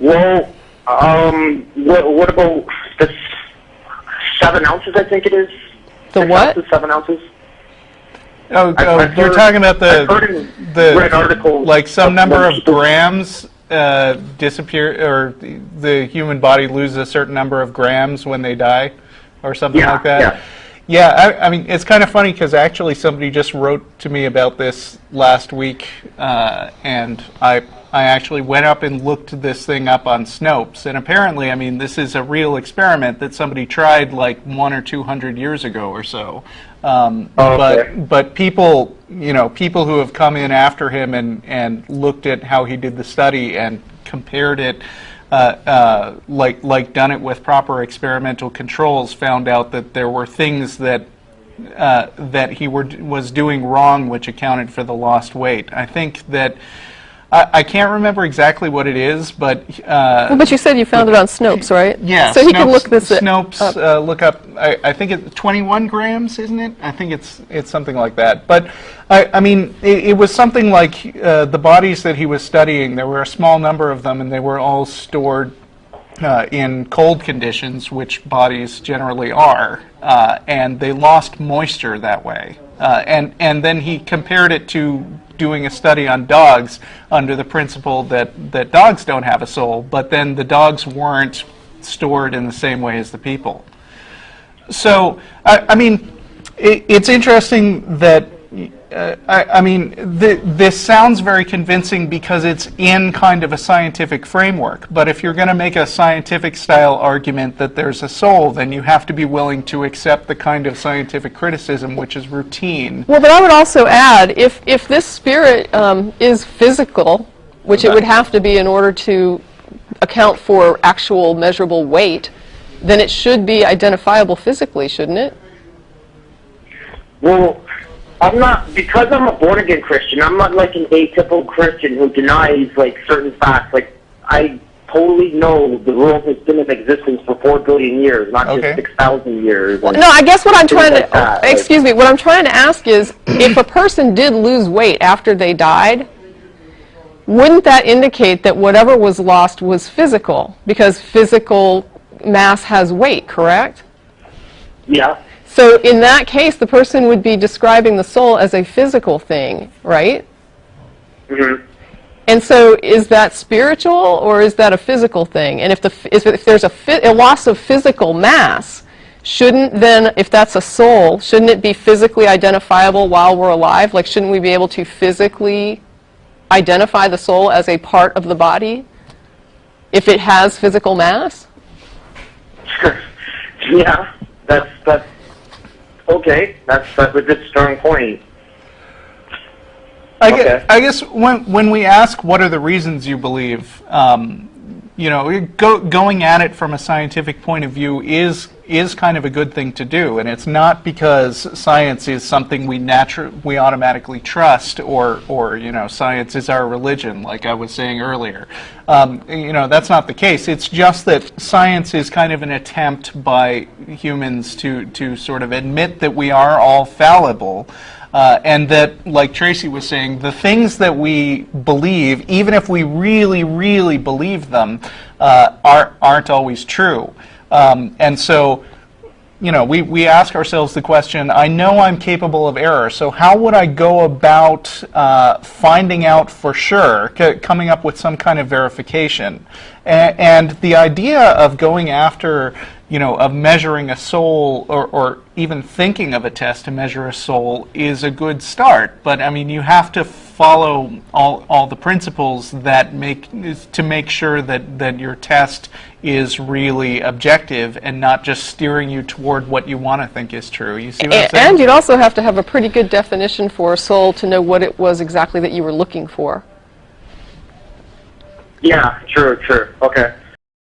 Well, what about the 7 ounces, I think it is? The what? 7 ounces. Oh, you're talking about read articles like some number of grams disappear, or the human body loses a certain number of grams when they die, or something like that. Yeah. Yeah, I mean, it's kind of funny because actually somebody just wrote to me about this last week, and I actually went up and looked this thing up on Snopes, and apparently, I mean, this is a real experiment that somebody tried like 100 or 200 years ago or so. But people, people who have come in after him and looked at how he did the study and compared it, like done it with proper experimental controls, found out that there were things that he was doing wrong, which accounted for the lost weight. I think that I can't remember exactly what it is, but but you said you found it on Snopes, right? Yeah. So he can look this Snopes up. Look up. I think it's 21 grams, isn't it? I think it's something like that. But I mean, it was something like the bodies that he was studying. There were a small number of them, and they were all stored in cold conditions, which bodies generally are, and they lost moisture that way. And then he compared it to doing a study on dogs under the principle that dogs don't have a soul, but then the dogs weren't stored in the same way as the people. So, I mean, it's interesting that, this sounds very convincing because it's in kind of a scientific framework, but if you're going to make a scientific style argument that there's a soul, then you have to be willing to accept the kind of scientific criticism which is routine. Well, but I would also add, if this spirit is physical, which it would have to be in order to account for actual measurable weight, then it should be identifiable physically, shouldn't it? Well, because I'm a born-again Christian, I'm not like an atypical Christian who denies like certain facts. Like, I totally know the world has been in existence for 4 billion years, not just 6,000 years. Well, no, I guess what I'm trying to, excuse me, what I'm trying to ask is, if a person did lose weight after they died, wouldn't that indicate that whatever was lost was physical? Because physical mass has weight, correct? Yeah. So in that case, the person would be describing the soul as a physical thing, right? Mm-hmm. And so is that spiritual or is that a physical thing? And if there's a loss of physical mass, shouldn't then, if that's a soul, shouldn't it be physically identifiable while we're alive? Like, shouldn't we be able to physically identify the soul as a part of the body if it has physical mass? Yeah, that's okay. That's a good strong point. I guess when we ask what are the reasons you believe, going at it from a scientific point of view is kind of a good thing to do, and it's not because science is something we automatically trust, or science is our religion, like I was saying earlier. That's not the case. It's just that science is kind of an attempt by humans to sort of admit that we are all fallible. And that, like Tracy was saying, the things that we believe, even if we really, really believe them, aren't always true. And so, we ask ourselves the question, I know I'm capable of error, so how would I go about finding out for sure, coming up with some kind of verification? And the idea of going after, of measuring a soul, or even thinking of a test to measure a soul, is a good start. But I mean, you have to follow all the principles that make sure that your test is really objective and not just steering you toward what you want to think is true. You see what I'm saying? And you'd also have to have a pretty good definition for a soul to know what it was exactly that you were looking for. Yeah, true. Okay.